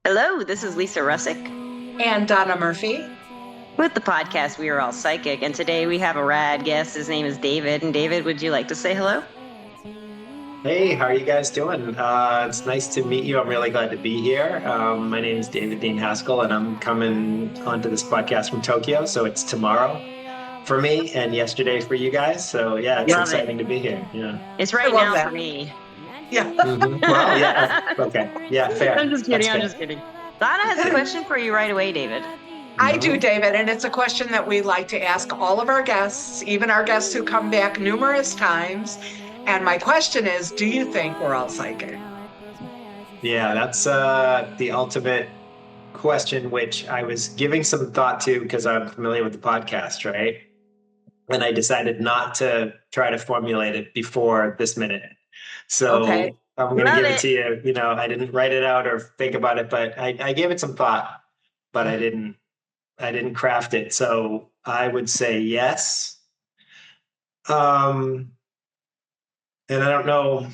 Hello, this is Lisa Rusczyk And Donna Murphy. with the podcast We Are All Psychic, and today we have a rad guest. His name is David. And David, would you like to say hello? Hey, how are you guys doing? It's nice to meet you. I'm really glad to be here. My name is David Deane Haskell, and I'm coming onto this podcast from Tokyo. So it's tomorrow for me and yesterday for you guys. So yeah, it's exciting to be here. Yeah. It's right now for me. Yeah. Well, yeah. Okay. Yeah, fair. I'm just kidding. Donna has a question for you right away, David. I do, David, and it's a question that we like to ask all of our guests, even our guests who come back numerous times. And my question is, do you think we're all psychic? Yeah, that's the ultimate question, which I was giving some thought to because I'm familiar with the podcast, right? And I decided not to try to formulate it before this minute. So Okay. I'm going to give it to you. You know, I didn't write it out or think about it, but I gave it some thought, but I didn't craft it. So I would say yes. And I don't know.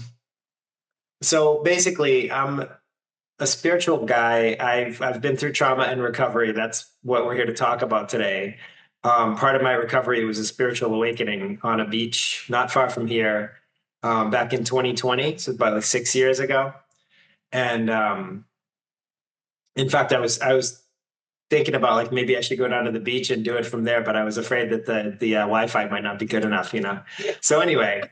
So basically, I'm a spiritual guy. I've been through trauma and recovery. That's what we're here to talk about today. Part of my recovery was a spiritual awakening on a beach not far from here, back in 2020, so about like 6 years ago. And in fact, I was thinking about like maybe I should go down to the beach and do it from there, but I was afraid that the Wi-Fi might not be good enough, you know. So anyway.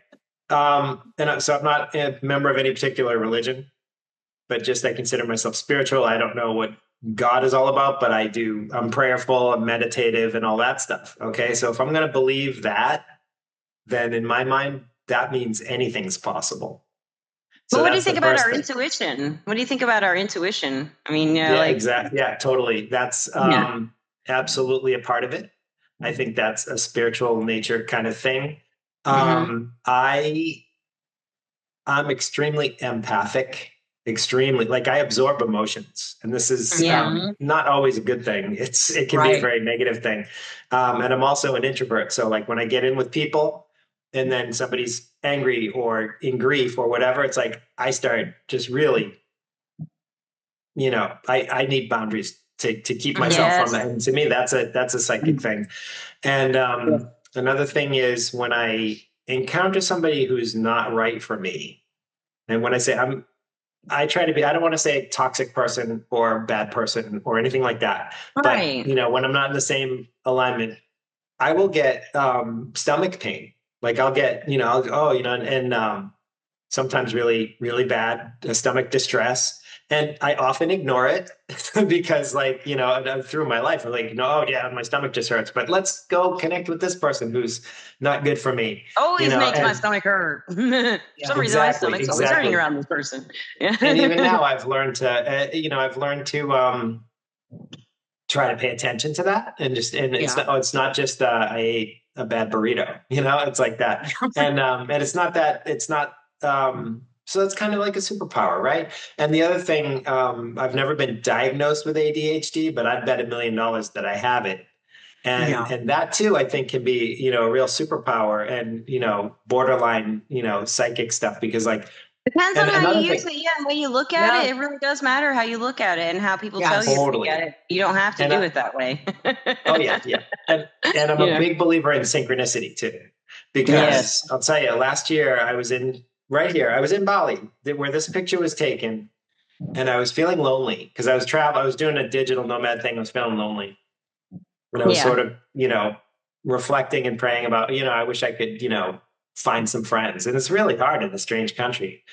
So I'm not a member of any particular religion, but just I consider myself spiritual. I don't know what God is all about, but I'm prayerful, I'm meditative and all that stuff. Okay. So if I'm going to believe that, then in my mind, that means anything's possible. So what do you think about our intuition? What do you think about our intuition? I mean, exactly. Yeah, totally. That's absolutely a part of it. I think that's a spiritual nature kind of thing. I'm extremely empathic, like I absorb emotions, and this is not always a good thing. It can be a very negative thing. And I'm also an introvert. So like when I get in with people and then somebody's angry or in grief or whatever, it's like, I start just really, you know, I need boundaries to keep myself from that. And to me, that's a psychic thing. And, another thing is when I encounter somebody who's not right for me, and when I say I try to be, I don't want to say toxic person or bad person or anything like that. But, you know, when I'm not in the same alignment, I will get stomach pain. Like I'll get, you know, and sometimes really, really bad stomach distress. And I often ignore it because, like, you know, through my life, I'm like, oh yeah, my stomach just hurts, but let's go connect with this person who's not good for me. Always makes my stomach hurt. For some reason, my stomach's always hurting around this person. And even now, I've learned to, try to pay attention to that, and it's not just I ate a bad burrito, you know, it's like that, and it's not that it's not. So that's kind of like a superpower, right? And the other thing, I've never been diagnosed with ADHD, but I'd bet $1 million that I have it. And that too, I think can be, you know, a real superpower and, you know, borderline, you know, psychic stuff, because like, depends on how you use it. Yeah, the way you look at it, it really does matter how you look at it and how people tell you to look at it. You don't have to do it that way. Yeah. And I'm a big believer in synchronicity too, because I'll tell you, last year I was in Bali, where this picture was taken, and I was feeling lonely because I was doing a digital nomad thing. I was feeling lonely. And I was sort of, you know, reflecting and praying about, you know, I wish I could, you know, find some friends. And it's really hard in a strange country.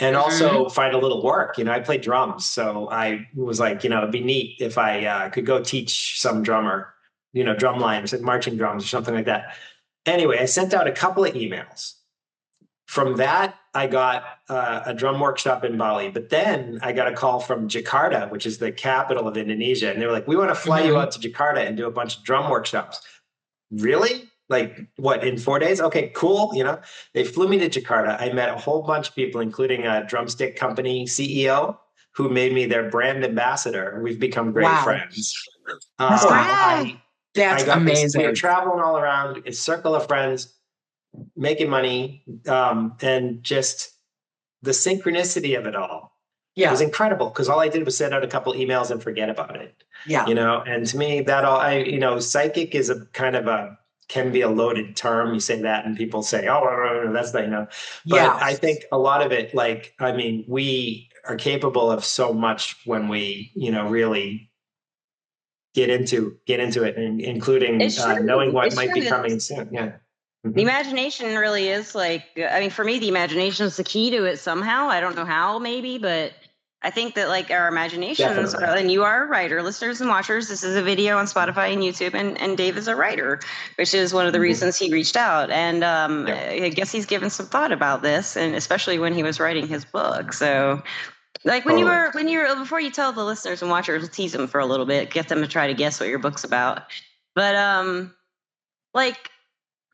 And also find a little work. You know, I play drums. So I was like, you know, it'd be neat if I could go teach some drummer, you know, drum lines and marching drums or something like that. Anyway, I sent out a couple of emails. From that, I got a drum workshop in Bali. But then I got a call from Jakarta, which is the capital of Indonesia. And they were like, we want to fly you out to Jakarta and do a bunch of drum workshops. Really? Like what, in 4 days? Okay, cool. You know, they flew me to Jakarta. I met a whole bunch of people, including a drumstick company CEO who made me their brand ambassador. We've become great friends. That's amazing. We were traveling all around, a circle of friends, making money, and just the synchronicity of it all. It was incredible because all I did was send out a couple emails and forget about it. Yeah. And to me, psychic is a kind of can be a loaded term. You say that and people say, oh, that's not, But I think a lot of it, we are capable of so much when we, really get into it, and including knowing what might be coming soon. Yeah. Mm-hmm. The imagination really is for me, the imagination is the key to it somehow. I don't know how, maybe, but I think that our imaginations and you are a writer, listeners and watchers. This is a video on Spotify and YouTube, and Dave is a writer, which is one of the reasons he reached out. And I guess he's given some thought about this, and especially when he was writing his book. So when you were before you tell the listeners and watchers, tease them for a little bit, get them to try to guess what your book's about. But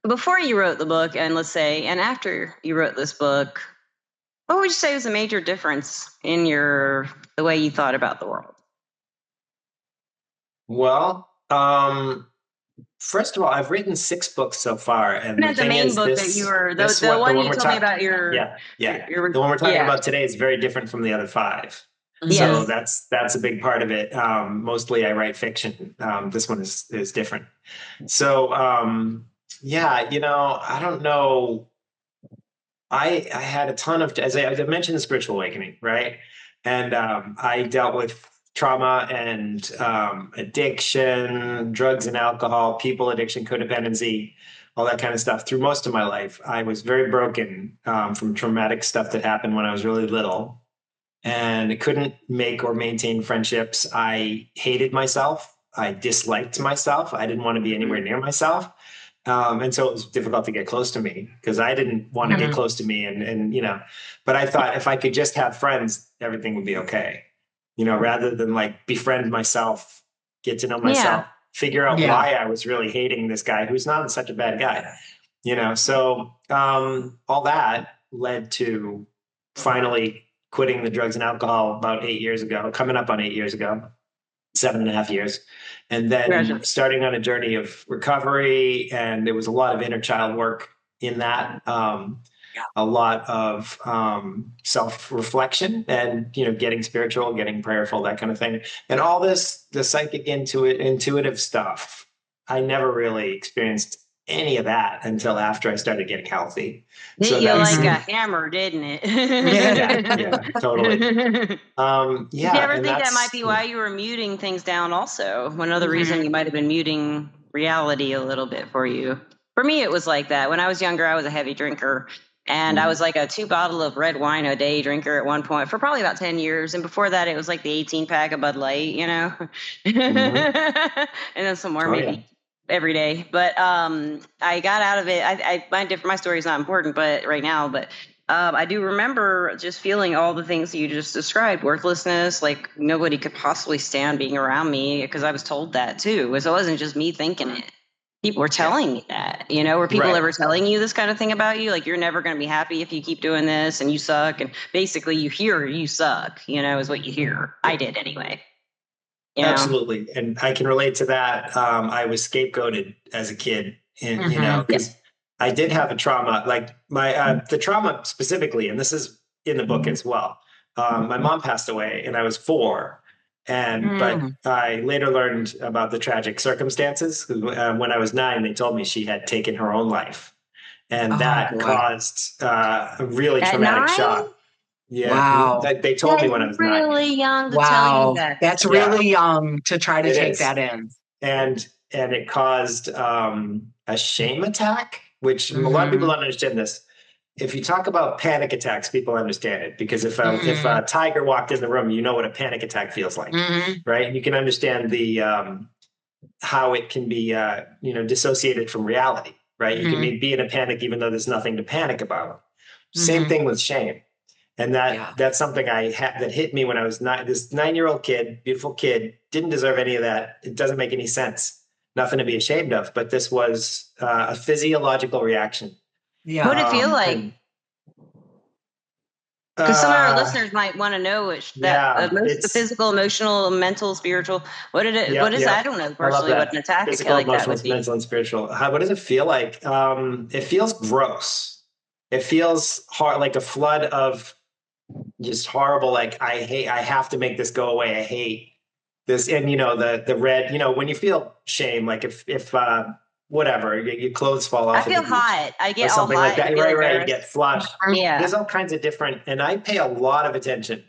before you wrote the book, and after you wrote this book, what would you say was a major difference in the way you thought about the world? Well, first of all, I've written 6 books so far, and the main book that you were the one you told me about your the one we're talking about today is very different from the other 5. So that's a big part of it. Mostly I write fiction. This one is different. So I don't know. I had a ton of, as I mentioned, the spiritual awakening, right? And I dealt with trauma and addiction, drugs and alcohol, people addiction, codependency, all that kind of stuff through most of my life. I was very broken from traumatic stuff that happened when I was really little, and I couldn't make or maintain friendships. I hated myself. I disliked myself. I didn't want to be anywhere near myself. And so it was difficult to get close to me because I didn't want to get close to me. And but I thought if I could just have friends, everything would be okay, rather than befriend myself, get to know myself, figure out why I was really hating this guy who's not such a bad guy, So all that led to finally quitting the drugs and alcohol about 8 years ago, coming up on 8 years ago, 7.5 years. And then starting on a journey of recovery. And there was a lot of inner child work in that, a lot of self-reflection and, getting spiritual, getting prayerful, that kind of thing. And all this, the psychic intuitive stuff, I never really experienced any of that until after I started getting healthy. Hit you like a hammer, didn't it? yeah, totally. Did you ever think that might be why you were muting things down also? Another reason you might have been muting reality a little bit for you. For me, it was like that. When I was younger, I was a heavy drinker. And I was like a 2 bottle of red wine a day drinker at one point for probably about 10 years. And before that, it was like the 18 pack of Bud Light, And then some more maybe. Every day. But I got out of it. My story is not important, but right now, but I do remember just feeling all the things you just described, worthlessness, nobody could possibly stand being around me because I was told that too. So it wasn't just me thinking it. People were telling me that, were people ever telling you this kind of thing about you? You're never going to be happy if you keep doing this and you suck. And basically you hear you suck, is what you hear. I did anyway. Absolutely. And I can relate to that. I was scapegoated as a kid, and, because I did have a trauma, the trauma specifically, and this is in the book as well. My mom passed away and I was 4. But I later learned about the tragic circumstances. When I was 9, they told me she had taken her own life, and that caused a really traumatic shock. Yeah. Wow. They told me when I was 9. Really young to tell you that. That's really young to try to take that in. And it caused a shame attack, which a lot of people don't understand this. If you talk about panic attacks, people understand it because if a tiger walked in the room, you know what a panic attack feels like, right? You can understand the how it can be dissociated from reality, right? You can be in a panic even though there's nothing to panic about. Same thing with shame. And that's something that hit me when I was 9. This 9-year-old kid, beautiful kid, didn't deserve any of that. It doesn't make any sense. Nothing to be ashamed of. But this was a physiological reaction. Yeah. What did it feel like? Because some of our listeners might want to know the physical, emotional, mental, spiritual. What did it? What is that? I don't know personally what an attack like that would be. Mental, and spiritual. What does it feel like? It feels gross. It feels hard, like a flood of just horrible. Like I have to make this go away. I hate this. And the red, when you feel shame, like if whatever, your clothes fall off. I feel hot. I get all something hot. like that. Right. You get flushed. Yeah. There's all kinds of different, and I pay a lot of attention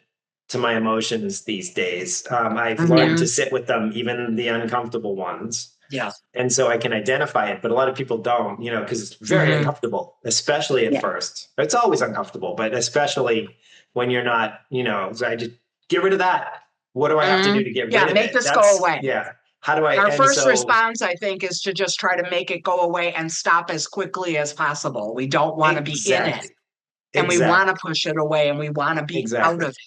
to my emotions these days. I've learned to sit with them, even the uncomfortable ones. Yeah. And so I can identify it, but a lot of people don't, because it's very uncomfortable, especially at first. It's always uncomfortable, but especially when you're not, so I just get rid of that. What do I have to do to get rid of it? Make this go away. Yeah. How do I? Our first response, I think, is to just try to make it go away and stop as quickly as possible. We don't want to be in it. And we want to push it away, and we want to be out of it.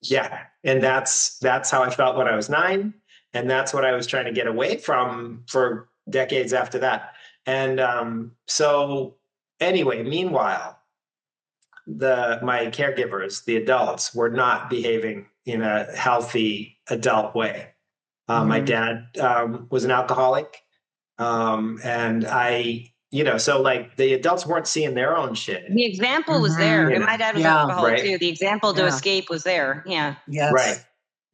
Yeah. And that's how I felt when I was 9. And that's what I was trying to get away from for decades after that. And so anyway, meanwhile, my caregivers, the adults, were not behaving in a healthy adult way. My dad was an alcoholic. And so like the adults weren't seeing their own shit. The example was there. My dad was an alcoholic too. The example to escape was there. Yeah. Yes. Right.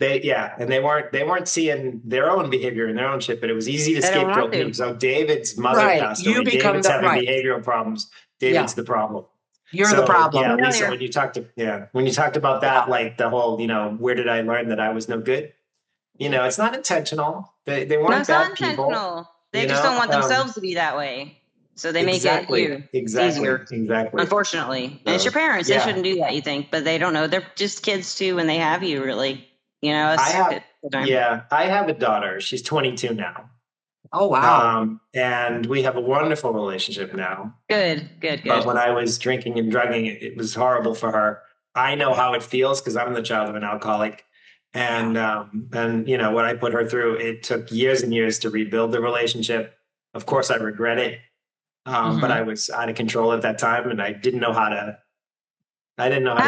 And they weren't seeing their own behavior and their own shit, but it was easy to scapegoat me. So David's mother passed away. David's having behavioral problems. David's the problem. You're the problem. Yeah, Lisa, when you talked about that, like the whole, where did I learn that I was no good? It's not intentional. They weren't bad people. They just don't want themselves to be that way. So they make it easier. Exactly. Unfortunately. And it's your parents. They shouldn't do that, you think, but they don't know. They're just kids too when they have you, really. I have a daughter. She's 22 now. Oh, wow. And we have a wonderful relationship now. Good. But when I was drinking and drugging, it was horrible for her. I know how it feels because I'm the child of an alcoholic. And what I put her through, it took years and years to rebuild the relationship. Of course, I regret it. But I was out of control at that time, and I didn't know how to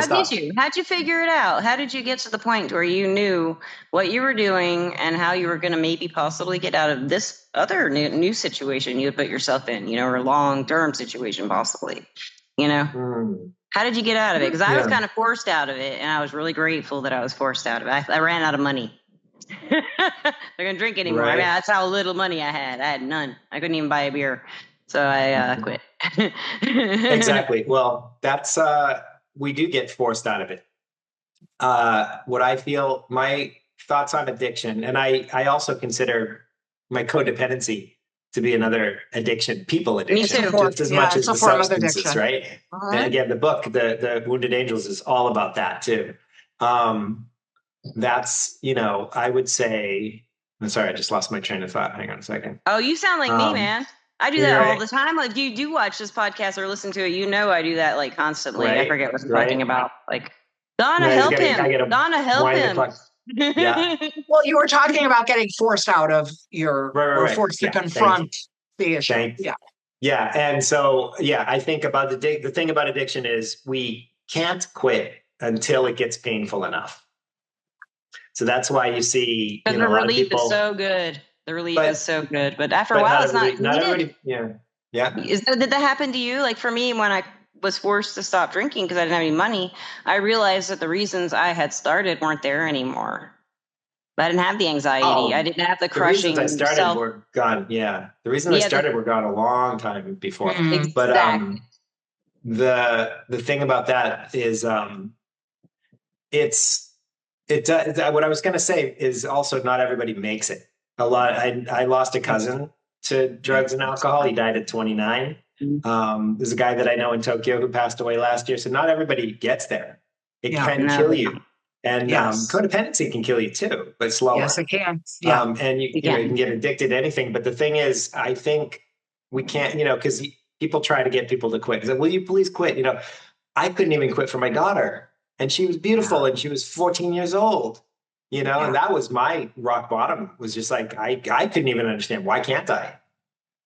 stop. How'd you figure it out? How did you get to the point where you knew what you were doing and how you were going to maybe possibly get out of this other new situation you had put yourself in, or a long-term situation possibly, How did you get out of it? Because I was kind of forced out of it, and I was really grateful that I was forced out of it. I ran out of money. I couldn't drink anymore. Right. That's how little money I had. I had none. I couldn't even buy a beer. So I quit. Exactly. Well, that's... we do get forced out of it. What I feel, my thoughts on addiction, and I also consider my codependency to be another addiction, people addiction, just as much as the substances, right? And again, the book, the Wounded Angels, is all about that too. That's, I would say, I'm sorry, I just lost my train of thought. Hang on a second. Oh, you sound like me, man. I do that all the time. Like, you do watch this podcast or listen to it, I do that like constantly. Right. I forget what I'm talking about. Like, Donna, help him. Donna, help him. Yeah. Well, you were talking about getting forced out of your, or forced to confront the issue. Yeah. And so, I think about the thing about addiction is we can't quit until it gets painful enough. So that's why you see, the relief is so good. The relief is so good, but after a while, it's not everybody. Yeah. Did that happen to you? Like for me, when I was forced to stop drinking because I didn't have any money, I realized that the reasons I had started weren't there anymore. But I didn't have the anxiety. I didn't have the crushing. The reasons I started were gone. Yeah, the reasons I started were gone a long time before. Exactly. But the thing about that is, what I was going to say is also not everybody makes it. I lost a cousin to drugs and alcohol. He died at 29. There's a guy that I know in Tokyo who passed away last year. So not everybody gets there. It can kill you. And codependency can kill you too, but slower. Yes, it can. And you can get addicted to anything. But the thing is, I think we can't, because people try to get people to quit. Like, will you please quit? I couldn't even quit for my daughter. And she was beautiful and she was 14 years old. And that was my rock bottom, was just like, I couldn't even understand, why can't I?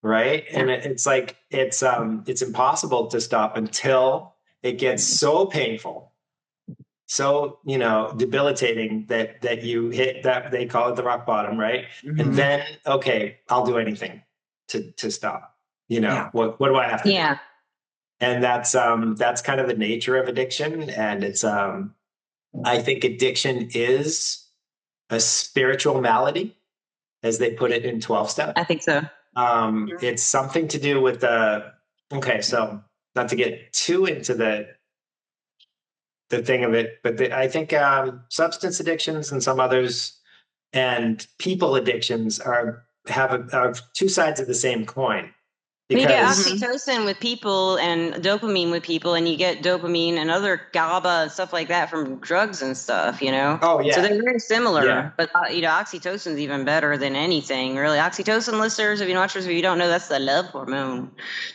Right. And it's like, it's impossible to stop until it gets so painful, so, debilitating that you hit that, they call it the rock bottom. Right. And then, okay, I'll do anything to stop, what do I have to do? And that's kind of the nature of addiction. And it's, I think addiction is a spiritual malady, as they put it in 12 Step. I think so. It's something to do with so not to get too into the thing of it, but I think substance addictions and some others and people addictions are two sides of the same coin. You get oxytocin with people and dopamine with people, and you get dopamine and other GABA and stuff like that from drugs and stuff, Oh, yeah. So they're very similar, but oxytocin is even better than anything, really. Oxytocin listeners, if you don't know, that's the love hormone.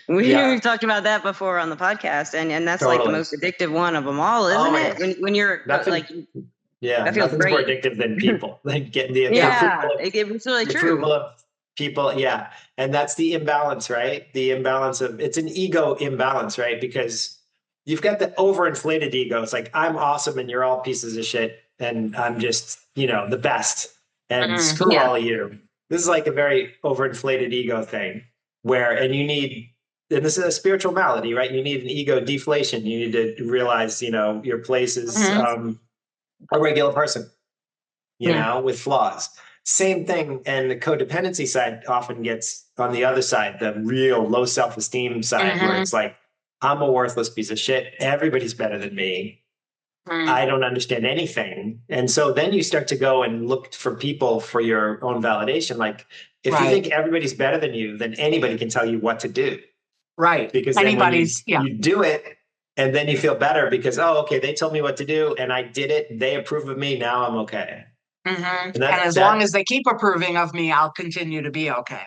We've talked about that before on the podcast, and that's like the most addictive one of them all, isn't it? When you're nothing's more addictive than people. Like getting the it's really true. Approval of people, and that's the imbalance, right? The imbalance it's an ego imbalance, right? Because you've got the overinflated ego. It's like, I'm awesome and you're all pieces of shit, and I'm just the best, and screw all of you. This is like a very overinflated ego thing, and this is a spiritual malady, right? You need an ego deflation. You need to realize your place is a regular person, with flaws. Same thing, and the codependency side often gets on the other side, the real low self-esteem side, where it's like, I'm a worthless piece of shit. Everybody's better than me. I don't understand anything. And so then you start to go and look for people for your own validation. Like, if you think everybody's better than you, then anybody can tell you what to do. Right. Because you do it, and then you feel better because, they told me what to do and I did it. They approve of me. Now I'm okay. And as long as they keep approving of me, I'll continue to be okay.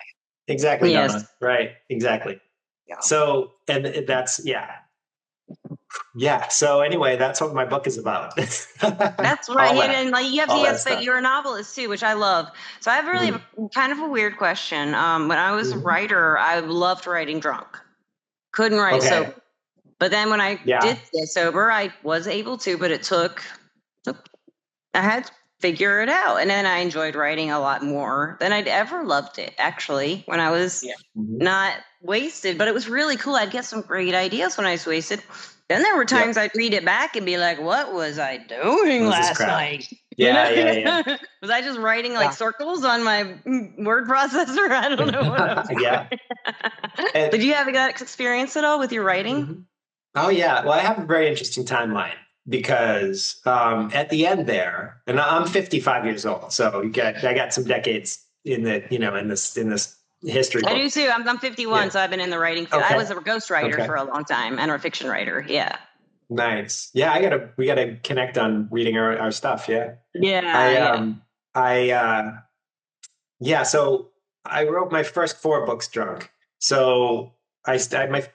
Exactly, Donna. Right, exactly. Yeah. So, and that's, so anyway, that's what my book is about. That's right. And like, you have the aspect, you're a novelist too, which I love. So I have really kind of a weird question. When I was a writer, I loved writing drunk. Couldn't write sober. But then when I did get sober, I was able to, but I had to figure it out. And then I enjoyed writing a lot more than I'd ever loved it, actually, when I was not wasted. But it was really cool. I'd get some great ideas when I was wasted. Then there were times I'd read it back and be like, what was I doing last night? Yeah. Was I just writing like circles on my word processor? I don't know what Did you have that experience at all with your writing? Oh, yeah. Well, I have a very interesting timeline. Because at the end there, and I'm 55 years old, so I got some decades in this history book. I do too. I'm 51, so I've been in the writing field. I was a ghostwriter for a long time and a fiction writer. Yeah. Nice. Yeah, we gotta connect on reading our stuff. Yeah. So I wrote my first 4 books drunk. So I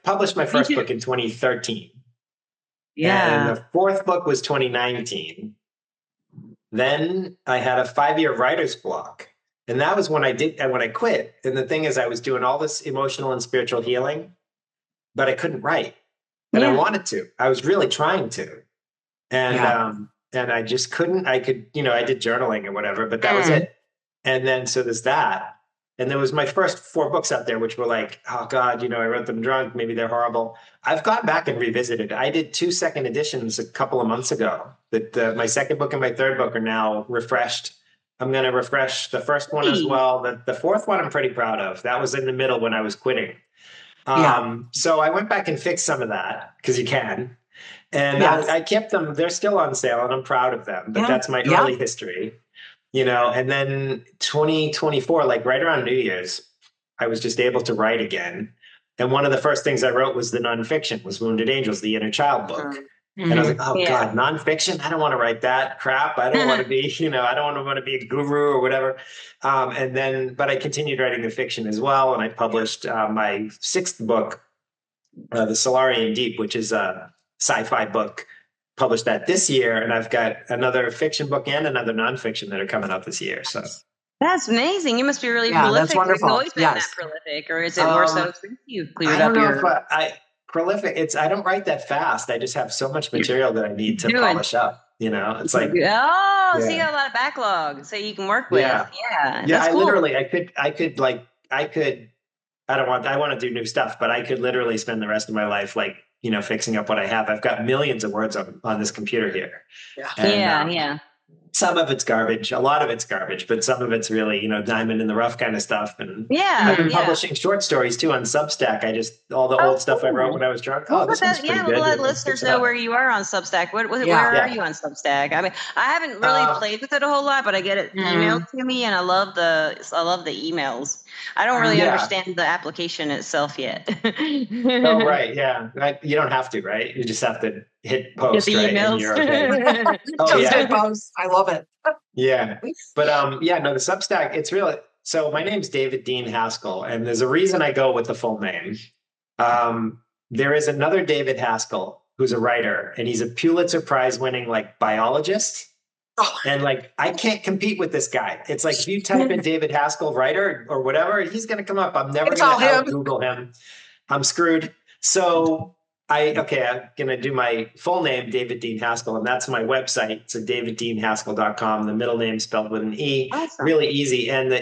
published my first book in 2013. And the 4th book was 2019. Then I had a 5-year writer's block. And that was when I quit. And the thing is, I was doing all this emotional and spiritual healing, but I couldn't write. And I wanted to. I was really trying to. And I just couldn't. I could, I did journaling or whatever, but that was it. And then so there's that. And there was my first 4 books out there, which were like, oh God, I wrote them drunk. Maybe they're horrible. I've gone back and revisited. I did 2 second editions a couple of months ago. That my second book and my 3rd book are now refreshed. I'm going to refresh the first one as well. The 4th one I'm pretty proud of. That was in the middle when I was quitting. So I went back and fixed some of that because you can. And I kept them. They're still on sale and I'm proud of them. But that's my early history. And then 2024, like right around New Year's, I was just able to write again. And one of the first things I wrote was the nonfiction, was Wounded Angels, the inner child book. And I was like, oh God, nonfiction? I don't want to write that crap. I don't want to be, I don't want to be a guru or whatever. But I continued writing the fiction as well. And I published my 6th book, The Solarian Deep, which is a sci-fi book. Published that this year, and I've got another fiction book and another nonfiction that are coming out this year. So that's amazing. You must be really prolific. That's wonderful. You've always been that prolific, or is it more so since you've cleared up your? Prolific. I don't write that fast. I just have so much material that I need to polish up. It's like so you got a lot of backlog, so you can work with. I cool. Literally, I want to do new stuff, but I could literally spend the rest of my life like fixing up what I have. I've got millions of words on this computer here. Yeah. And, some of it's garbage, a lot of it's garbage, but some of it's really, diamond in the rough kind of stuff. And I've been publishing short stories too on Substack. All the old stuff I wrote when I was drunk. This one's pretty good. We'll let listeners know where you are on Substack. Where are you on Substack? I mean, I haven't really played with it a whole lot, but I get it emailed to me, and I love the emails. I don't really understand the application itself yet. Oh, right. Yeah. You don't have to, right? You just have to hit post, get the right? emails. And you're okay. Hit post. I love it. Yeah. But the Substack, it's really, so my name's David Deane Haskell, and there's a reason I go with the full name. There is another David Haskell who's a writer, and he's a Pulitzer Prize winning biologist. And I can't compete with this guy. It's like, if you type in David Haskell writer or whatever, he's going to come up. I'm never going to Google him. I'm screwed. So I'm going to do my full name, David Deane Haskell, and that's my website. So daviddeanehaskell.com. The middle name spelled with an E. Awesome. Really easy. And the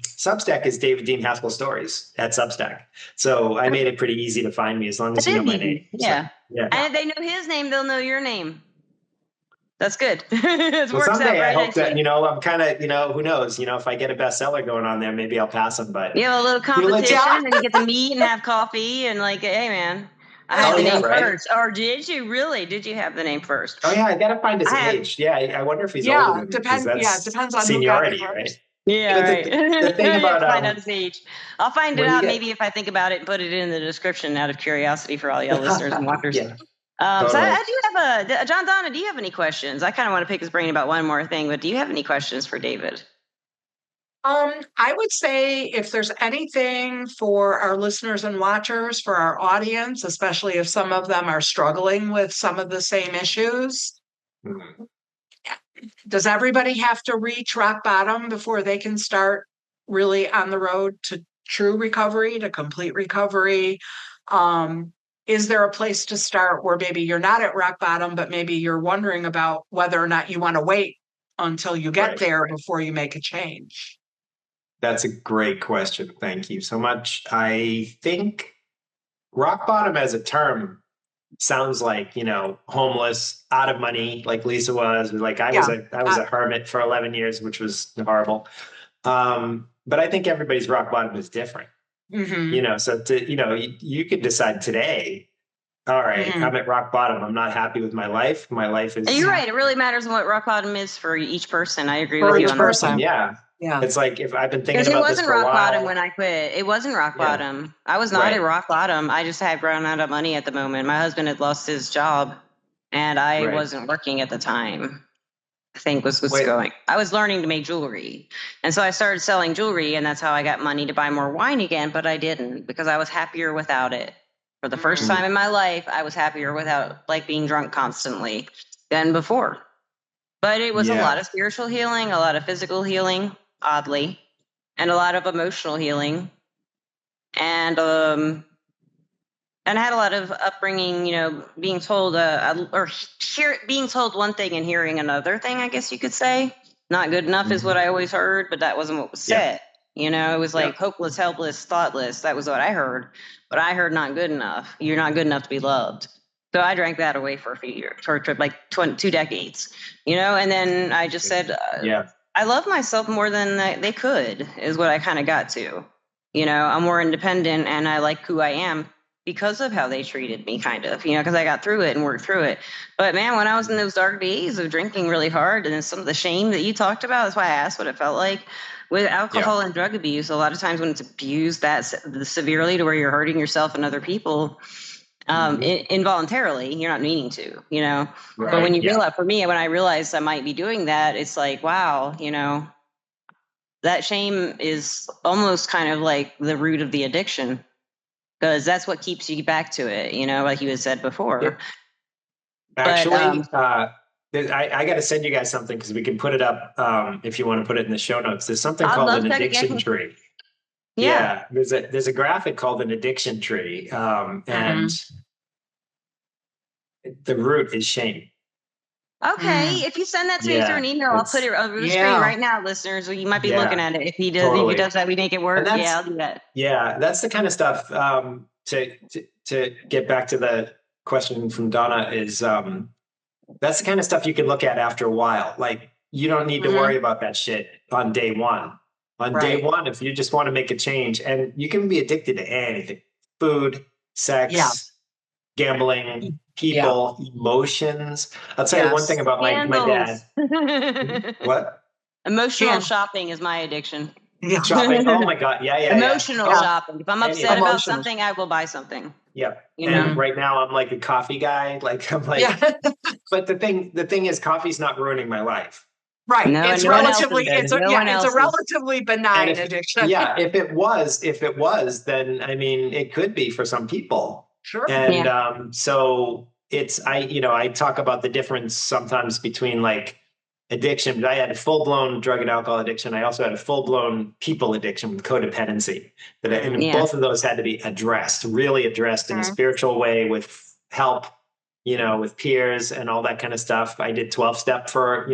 Substack is David Deane Haskell Stories at Substack. So I made it pretty easy to find me as long as you know my name. Yeah. So, and if they know his name, they'll know your name. That's good. Someday I hope that, I'm kind of, who knows, if I get a bestseller going on there, maybe I'll pass them. But a little competition and you get to meet and have coffee and hey, man, I had the name first. Or did you really? Did you have the name first? Oh, yeah. I got to find his age. Yeah. I wonder if he's older than me. Depends on seniority, who got it right? Yeah, right. The thing about find out his age. I'll find it out maybe if I think about it and put it in the description out of curiosity for all y'all listeners and watchers. Yeah. So I do have John Donna, do you have any questions? I kind of want to pick his brain about one more thing, but do you have any questions for David? I would say if there's anything for our listeners and watchers, for our audience, especially if some of them are struggling with some of the same issues, does everybody have to reach rock bottom before they can start really on the road to true recovery, to complete recovery? Is there a place to start where maybe you're not at rock bottom, but maybe you're wondering about whether or not you want to wait until you get there before you make a change? That's a great question. Thank you so much. I think rock bottom as a term sounds like, homeless, out of money, like Lisa was. I was a hermit for 11 years, which was horrible. But I think everybody's rock bottom is different. Mm-hmm. So you could decide today, all right, I'm at rock bottom. I'm not happy with my life. My life is. And you're right. It really matters what rock bottom is for each person. I agree with you on that. Yeah. Yeah. It's like, if I've been thinking about this for a while. It wasn't rock bottom when I quit. It wasn't rock bottom. I was not at rock bottom. I just had run out of money at the moment. My husband had lost his job and I wasn't working at the time. I think was what's going. I was learning to make jewelry. And so I started selling jewelry, and that's how I got money to buy more wine again, but I didn't, because I was happier without it. For the first time in my life, I was happier without being drunk constantly than before. But it was a lot of spiritual healing, a lot of physical healing, oddly, and a lot of emotional healing. And I had a lot of upbringing, being told being told one thing and hearing another thing, I guess you could say. Not good enough is what I always heard, but that wasn't what was said. It was hopeless, helpless, thoughtless. That was what I heard. But I heard not good enough. You're not good enough to be loved. So I drank that away for a few years, for 2 decades, and then I just said, I love myself more than they could, is what I kind of got to. I'm more independent and I like who I am because of how they treated me, kind of, because I got through it and worked through it. But man, when I was in those dark days of drinking really hard, and then some of the shame that you talked about, that's why I asked what it felt like with alcohol and drug abuse. A lot of times when it's abused that severely to where you're hurting yourself and other people, involuntarily, you're not meaning to, but when you realize, for me, when I realized I might be doing that, it's like, wow, that shame is almost kind of like the root of the addiction, because that's what keeps you back to it, like you had said before. Actually, I got to send you guys something, because we can put it up if you want to put it in the show notes. There's something called an addiction tree. Yeah, there's a graphic called an addiction tree, and the root is shame. Okay, if you send that to me through an email, I'll put it on the screen right now, listeners. You might be looking at it. If he does, if he does that, we make it work. Yeah, I'll do that. Yeah, that's the kind of stuff to get back to the question from Donna is, that's the kind of stuff you can look at after a while. Like, you don't need to worry about that shit on day one. On day one, if you just want to make a change, and you can be addicted to anything, food, sex, gambling, people, emotions. I'll tell you one thing about my dad. What? Emotional shopping is my addiction. Yeah. Shopping. Oh my God. Yeah. Emotional shopping. If I'm upset about something, I will buy something. Yeah. And right now I'm like a coffee guy. Like I'm like, but the thing is, coffe's not ruining my life. Right. No, it's relatively, it's a relatively benign addiction. Yeah. If it was, then I mean, it could be for some people. Sure. And so I talk about the difference sometimes between like addiction. I had a full-blown drug and alcohol addiction. I also had a full-blown people addiction with codependency. Both of those had to be really addressed in a spiritual way with help, with peers and all that kind of stuff. I did 12-step for,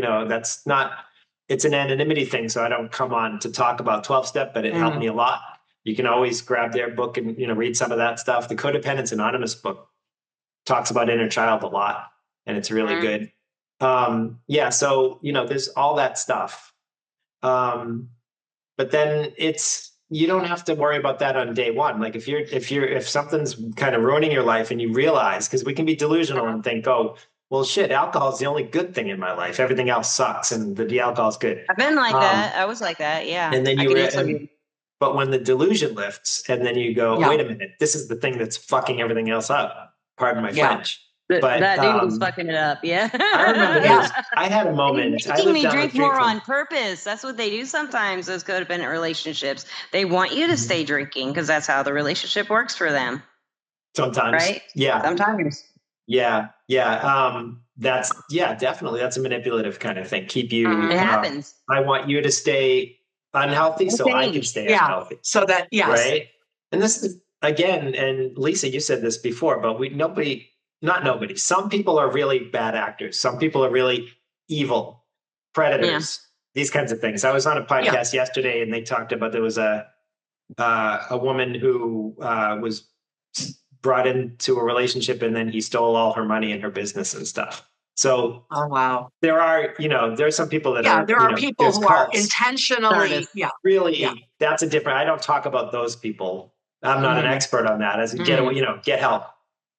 it's an anonymity thing. So I don't come on to talk about 12-step, but it helped me a lot. You can always grab their book and, read some of that stuff. The Codependence Anonymous book talks about inner child a lot, and it's really good. So, there's all that stuff. But then you don't have to worry about that on day one. Like if something's kind of ruining your life and you realize, because we can be delusional and think, oh, well, shit, alcohol is the only good thing in my life. Everything else sucks. And the alcohol is good. I've been like that. I was like that. Yeah. And then but when the delusion lifts and then you go, wait a minute, this is the thing that's fucking everything else up. Pardon my French. But that dude was fucking it up. Yeah. I remember I had a moment. Making me drink more on purpose. That's what they do sometimes, those codependent relationships. They want you to stay drinking because that's how the relationship works for them. Sometimes. Right? Yeah. Sometimes. Yeah. Yeah. Definitely. That's a manipulative kind of thing. Keep you. It happens. I want you to stay unhealthy so I can stay unhealthy. So that, right. And this is, again, and Lisa, you said this before, but not nobody. Some people are really bad actors. Some people are really evil predators, these kinds of things. I was on a podcast yesterday and they talked about, there was a woman who was brought into a relationship and then he stole all her money and her business and stuff. So, there are, there are some people that there are people who are intentionally, that's a different, I don't talk about those people. I'm not an expert on that. As get help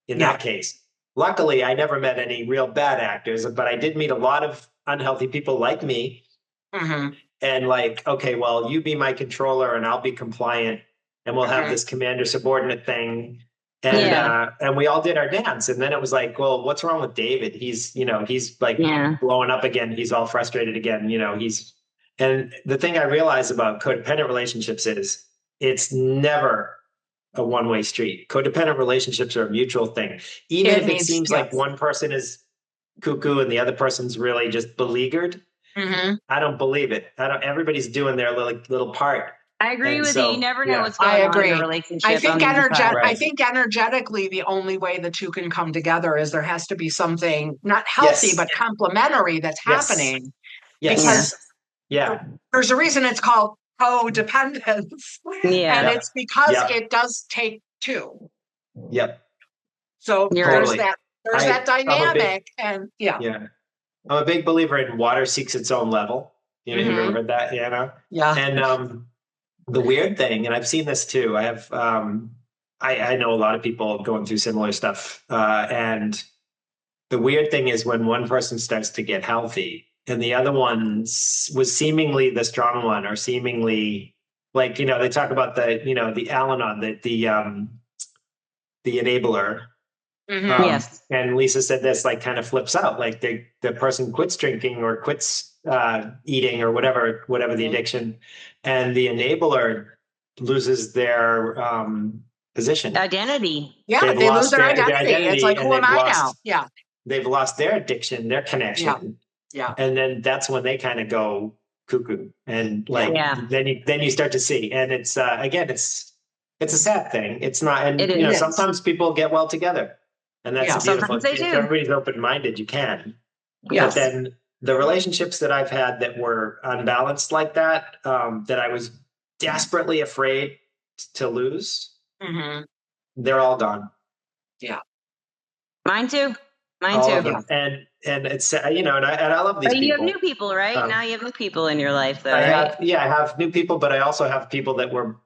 in that case. Luckily, I never met any real bad actors, but I did meet a lot of unhealthy people like me. And like, okay, well, you be my controller and I'll be compliant and we'll have this commander subordinate thing. And we all did our dance. And then it was like, well, what's wrong with David? He's like blowing up again. He's all frustrated again. And the thing I realized about codependent relationships is it's never a one-way street. Codependent relationships are a mutual thing. Even if it seems like one person is cuckoo and the other person's really just beleaguered, I don't believe it. Everybody's doing their little part. I agree with you. You never know what's going on in a relationship. I think energetically, the only way the two can come together is there has to be something not healthy, but complementary that's happening. Because there's a reason it's called codependence. And it's because it does take two. Yep. So there's that dynamic. I'm a big believer in water seeks its own level. You've ever heard that? Yeah. And the weird thing, and I've seen this too, I have I know a lot of people going through similar stuff. And the weird thing is when one person starts to get healthy and the other one was seemingly the strong one, or seemingly like, they talk about the Al-Anon, the enabler. Yes. And Lisa said this like kind of flips out, like the person quits drinking or quits eating or whatever the addiction, and the enabler loses their position. Identity. Yeah, they lose their identity. It's like, who am I now? Yeah. They've lost their addiction, their connection. Yeah. And then that's when they kind of go cuckoo. And like then you start to see. And it's again, it's a sad thing. It's not, and sometimes people get well together. And that's beautiful. If everybody's open-minded, you can. Yes. But then the relationships that I've had that were unbalanced like that, that I was desperately afraid to lose, they're all gone. Yeah. Mine too. All of them. And it's, and I love these people. You people. have new people, right? Now you have new people in your life, though, right? I have new people, but I also have people that were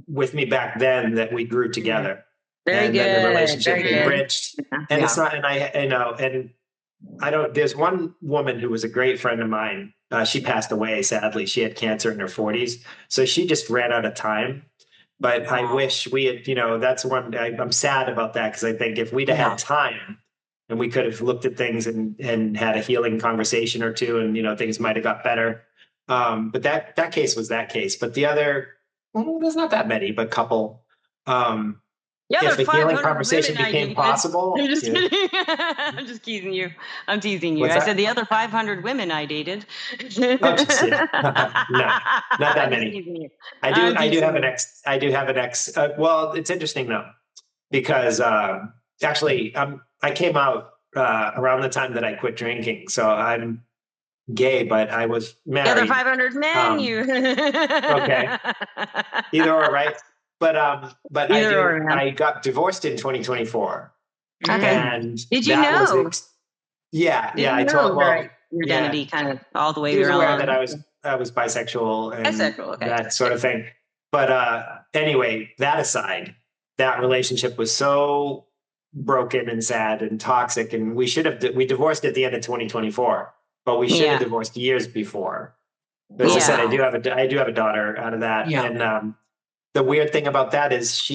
with me back then that we grew together. Very good. Then the relationship enriched. And it's not, there's one woman who was a great friend of mine. She passed away, sadly. She had cancer in her 40s. So she just ran out of time. But I wish we had, that's one, I'm sad about that, because I think if we'd had time and we could have looked at things and had a healing conversation or two, and, things might have got better. But that case was that case. But the other, there's not that many, but couple. If the healing conversation became possible. I'm just kidding. I'm just teasing you. I'm teasing you. I said the other 500 women I dated. No, not that many. I do have an ex. Well, it's interesting though, because actually I came out around the time that I quit drinking. So I'm gay, but I was married. The other 500 men, okay. Either or, right? But I got divorced in 2024. Okay. And did you know? I told your identity kind of all the way he was around. aware that I was bisexual and that sort of thing. But anyway, that aside, that relationship was so broken and sad and toxic, and we divorced at the end of 2024, but we should have divorced years before. As I said, I do have a daughter out of that, and the weird thing about that is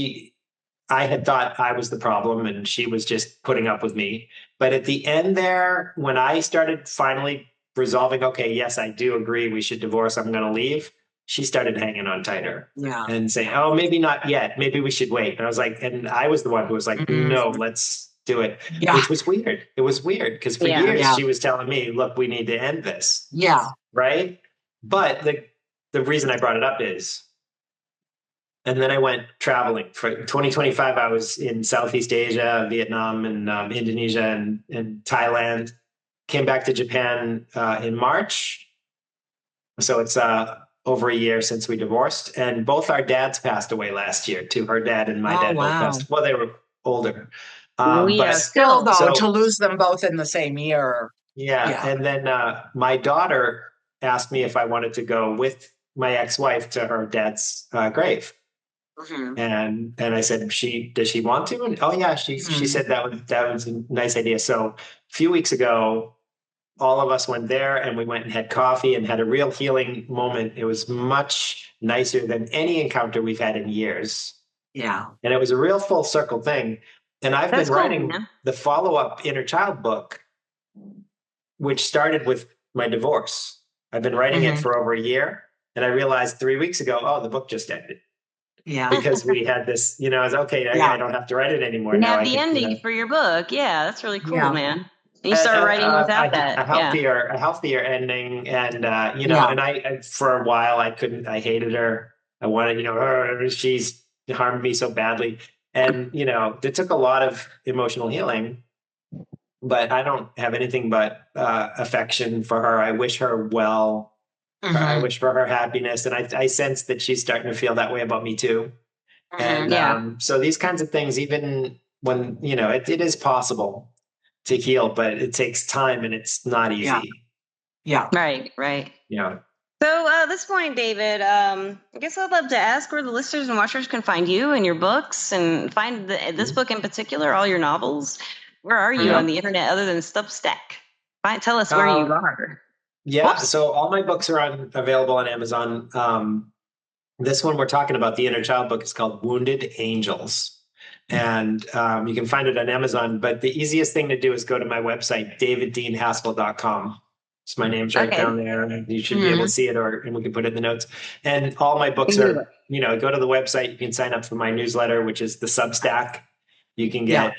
I had thought I was the problem and she was just putting up with me. But at the end there, when I started finally resolving, okay, yes, I do agree we should divorce, I'm going to leave, she started hanging on tighter and saying, oh, maybe not yet. Maybe we should wait. And I was like, and I was the one who was like, no, let's do it, which was weird. It was weird because for years she was telling me, look, we need to end this. Yeah. Right. But the reason I brought it up is, and then I went traveling. For 2025, I was in Southeast Asia, Vietnam, and Indonesia, and Thailand. Came back to Japan in March. So it's over a year since we divorced. And both our dads passed away last year, too. Her dad and my dad both passed. Well, they were older. But still, though, to lose them both in the same year. Yeah. And then my daughter asked me if I wanted to go with my ex-wife to her dad's grave. Mm-hmm. And I said, does she want to? And she said that was a nice idea. So a few weeks ago, all of us went there and we went and had coffee and had a real healing moment. It was much nicer than any encounter we've had in years. Yeah. And it was a real full circle thing. And I've been writing the follow-up Inner Child book, which started with my divorce. I've been writing it for over a year. And I realized 3 weeks ago, the book just ended. Yeah. Because we had this, I was okay. I don't have to write it anymore. Now the ending for your book. Yeah, that's really cool, man. You started writing without that. A healthier ending. And, and I, for a while, I hated her. I wanted, she's harmed me so badly. And, it took a lot of emotional healing, but I don't have anything but affection for her. I wish her well. Mm-hmm. I wish for her happiness. And I sense that she's starting to feel that way about me too. Mm-hmm. And so these kinds of things, even when, it is possible to heal, but it takes time and it's not easy. Yeah. Right. Yeah. So at this point, David, I guess I'd love to ask where the listeners and watchers can find you and your books and find this book in particular, all your novels. Where are you on the internet other than Substack? Tell us where you are. Yeah, so all my books are available on Amazon. This one we're talking about, the Inner Child book, is called Wounded Angels. And you can find it on Amazon. But the easiest thing to do is go to my website, daviddeanehaskell.com. It's my name's right down there. And you should be able to see it, and we can put it in the notes. And all my books are, go to the website. You can sign up for my newsletter, which is the Substack. You can get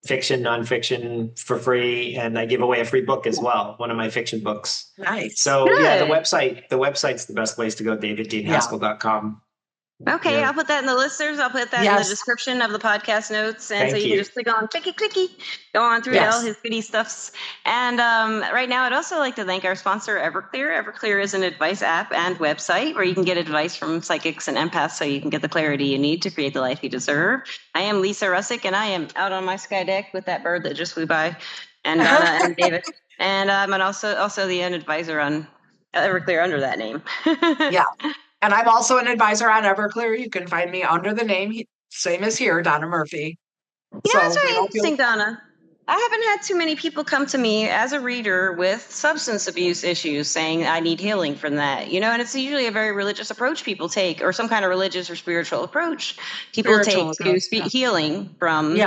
fiction, nonfiction for free, and I give away a free book as well, one of my fiction books. Nice. So the website's the best place to go, daviddeanehaskell.com. Okay, I'll put that in the listeners. I'll put that in the description of the podcast notes. And so you can just click on clicky, go on through all his goody stuffs. And right now, I'd also like to thank our sponsor, Everclear. Everclear is an advice app and website where you can get advice from psychics and empaths so you can get the clarity you need to create the life you deserve. I am Lisa Rusczyk, and I am out on my sky deck with that bird that just flew by, and Donna and David. And I'm also the advisor on Everclear under that name. And I'm also an advisor on Everclear. You can find me under the name, same as here, Donna Murphy. That's really interesting, Donna. I haven't had too many people come to me as a reader with substance abuse issues saying I need healing from that, and it's usually a very religious approach people take, or some kind of religious or spiritual approach people take to healing from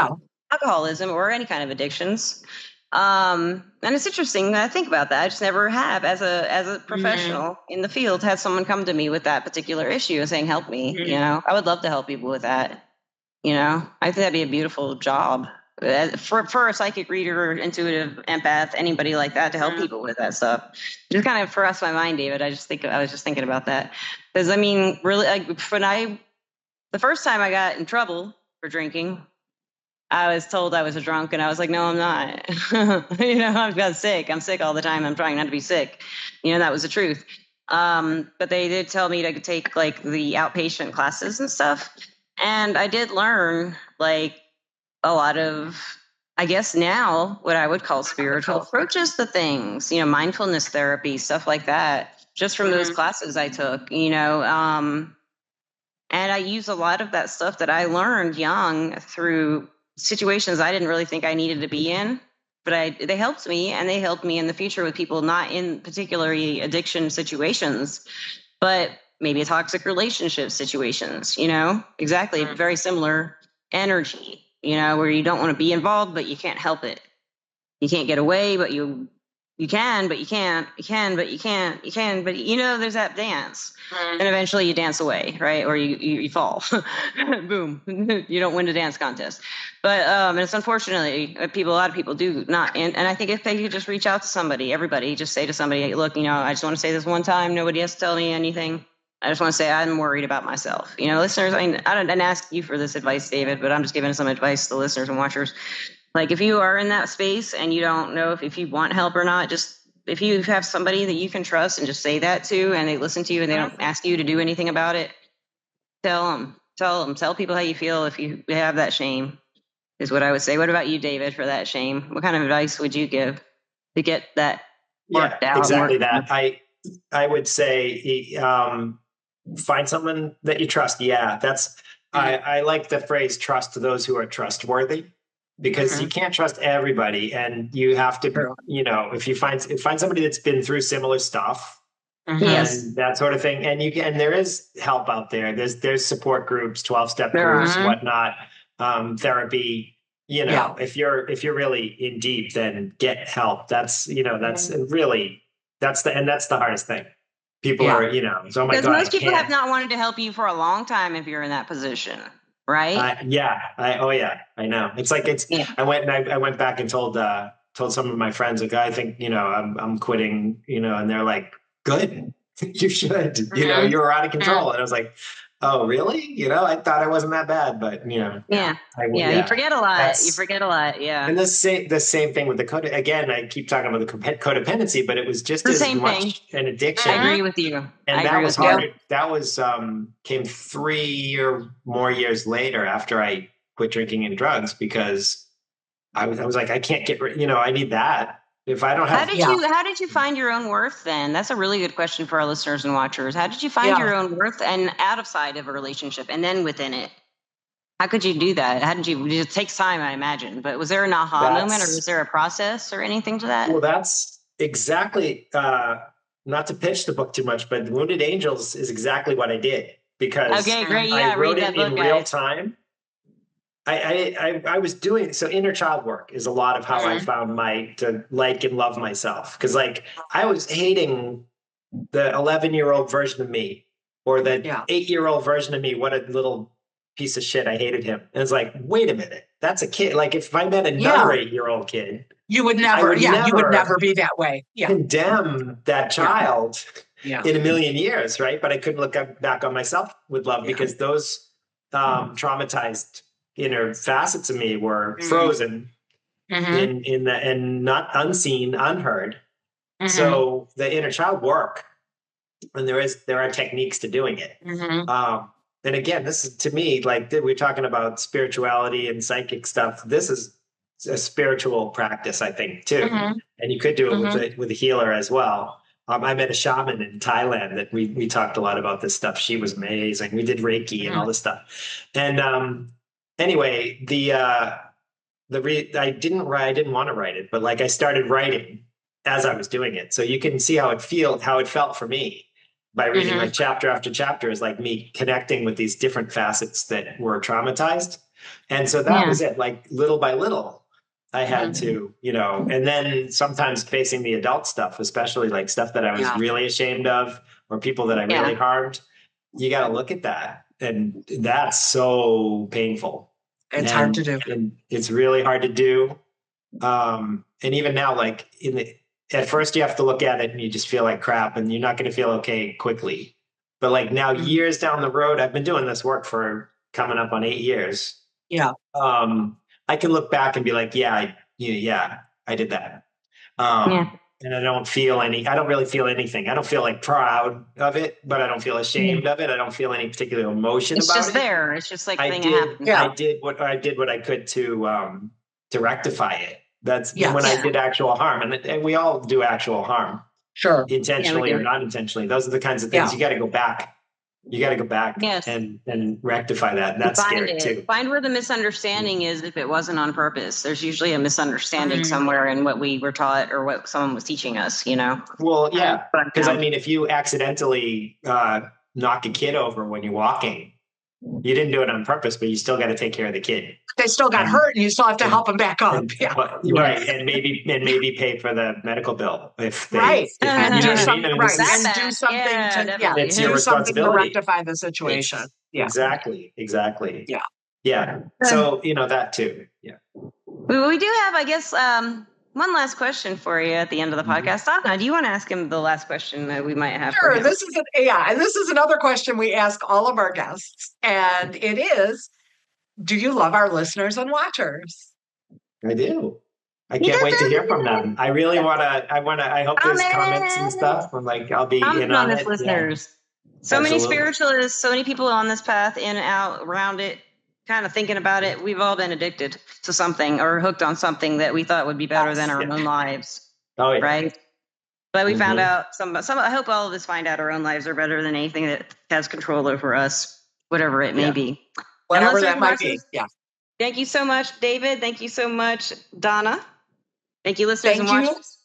alcoholism or any kind of addictions. And it's interesting that I think about that. I just never have, as a professional in the field, had someone come to me with that particular issue and saying, help me. I would love to help people with that. I think that'd be a beautiful job for a psychic reader, intuitive empath, anybody like that, to help people with that stuff. Just kind of for my mind, David. I was just thinking about that because really, the first time I got in trouble for drinking, I was told I was a drunk, and I was like, no, I'm not. I've got sick. I'm sick all the time. I'm trying not to be sick. That was the truth. But they did tell me to take like the outpatient classes and stuff. And I did learn like a lot of, I guess now, what I would call spiritual approaches to things, mindfulness therapy, stuff like that, just from those classes I took, and I use a lot of that stuff that I learned young through situations I didn't really think I needed to be in, but they helped me, and they helped me in the future with people not in particularly addiction situations, but maybe toxic relationship situations, exactly. Very similar energy, where you don't want to be involved, but you can't help it. You can't get away, but you can, but you can't, you can, but you can't, you can, but there's that dance. And eventually you dance away, right? Or you fall. Boom. You don't win the dance contest. But and it's unfortunately a lot of people do not. And I think if they could just reach out to somebody, everybody, just say to somebody, hey, look, I just want to say this one time. Nobody has to tell me anything. I just want to say I'm worried about myself. Listeners, I didn't ask you for this advice, David, but I'm just giving some advice to listeners and watchers. Like if you are in that space and you don't know if you want help or not, just if you have somebody that you can trust and just say that to, and they listen to you and they don't ask you to do anything about it, tell people how you feel if you have that shame, is what I would say. What about you, David, for that shame? What kind of advice would you give to get that worked out? Exactly that. I would say find someone that you trust. Yeah, I like the phrase trust those who are trustworthy. Because you can't trust everybody, and you have to, if you find somebody that's been through similar stuff, and that sort of thing, and there is help out there. There's support groups, 12-step groups, whatnot, therapy. If you're really in deep, then get help. That's the hardest thing. People are, so because most people have not wanted to help you for a long time if you're in that position. Right. I know. It's like I went back and told some of my friends, like, I think, I'm quitting, and they're like, good, you should, you were out of control. And I was like, oh, really? I thought I wasn't that bad, but you forget a lot. Yeah. And the same thing with the again, I keep talking about the codependency, but it was just as much an addiction. I agree with you. And that was harder. That was came 3 or more years later after I quit drinking and drugs, because I was like, I can't get I need that. If I don't have, how did you find your own worth then? That's a really good question for our listeners and watchers. How did you find your own worth and outside of a relationship and then within it? How could you do that? How did you? It takes time, I imagine. But was there an aha moment, or was there a process or anything to that? Well, that's exactly. Not to pitch the book too much, but Wounded Angels is exactly what I did, because I wrote it in real time. I was doing, so inner child work is a lot of how I found to like and love myself. Cause like I was hating the 11-year-old version of me, or the 8-year-old version of me. What a little piece of shit. I hated him. And it's like, wait a minute, that's a kid. Like if I met another 8-year-old kid, you would never, you would never be that way. Condemn that child in a million years, right? But I couldn't look back on myself with love because those traumatized inner facets of me were frozen in the and not unseen, unheard. So the inner child work, and there are techniques to doing it. And again, this is, to me, like we're talking about spirituality and psychic stuff. This is a spiritual practice, I think, too. And you could do it with a healer as well. I met a shaman in Thailand that we talked a lot about this stuff. She was amazing. We did Reiki and all this stuff. And anyway, I didn't want to write it, but like I started writing as I was doing it. So you can see how it felt for me. By reading like chapter after chapter is like me connecting with these different facets that were traumatized. And so that was it, like little by little, I had to, and then sometimes facing the adult stuff, especially like stuff that I was really ashamed of or people that I really harmed, you got to look at that. And that's so painful. It's hard to do. And it's really hard to do. And even now, like at first you have to look at it and you just feel like crap and you're not going to feel okay quickly. But like now years down the road, I've been doing this work for coming up on 8 years. Yeah. I can look back and be like, I did that. And I don't really feel anything. I don't feel like proud of it, but I don't feel ashamed of it. I don't feel any particular emotion about it. It's just there. It's just like thing happened. I did what I could to rectify it. That's when I did actual harm. And we all do actual harm. Sure. Intentionally or not intentionally. Those are the kinds of things you got to go back. You got to go back and rectify that. And that's scary too. Find where the misunderstanding is if it wasn't on purpose. There's usually a misunderstanding somewhere in what we were taught or what someone was teaching us, Well, yeah. Because I mean, if you accidentally knock a kid over when you're walking, you didn't do it on purpose, but you still got to take care of the kid. They still got hurt, and you still have to help them back up. Right, and maybe pay for the medical bill if they and do something to it's your responsibility to rectify the situation. Exactly. Yeah. So that too. Yeah. We do have, I guess, one last question for you at the end of the podcast. Donna, do you want to ask him the last question that we might have? Sure. This is another question we ask all of our guests, and it is: do you love our listeners and watchers? I do. I can't wait to hear from them. I really want to. I hope there's comments and stuff. I'm like, I'll be in on it. Listeners. Yeah. So many spiritualists, so many people on this path, in and out, around it, kind of thinking about it. We've all been addicted to something or hooked on something that we thought would be better than our own lives. Oh, yeah. Right? But we found out some. I hope all of us find out our own lives are better than anything that has control over us, whatever it may be. Whatever that might be. Yeah. Thank you so much, David. Thank you so much, Donna. Thank you, listeners and watchers.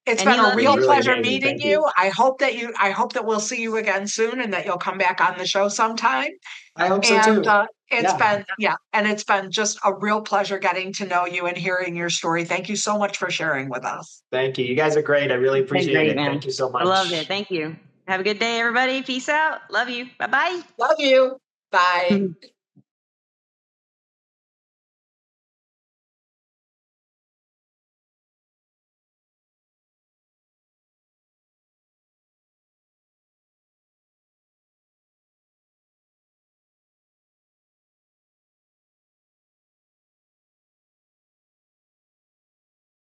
It's been a real pleasure meeting you. I hope that we'll see you again soon and that you'll come back on the show sometime. I hope so too. It's been just a real pleasure getting to know you and hearing your story. Thank you so much for sharing with us. Thank you. You guys are great. I really appreciate it. Man. Thank you so much. I loved it. Thank you. Have a good day, everybody. Peace out. Love you. Bye-bye. Love you. Bye.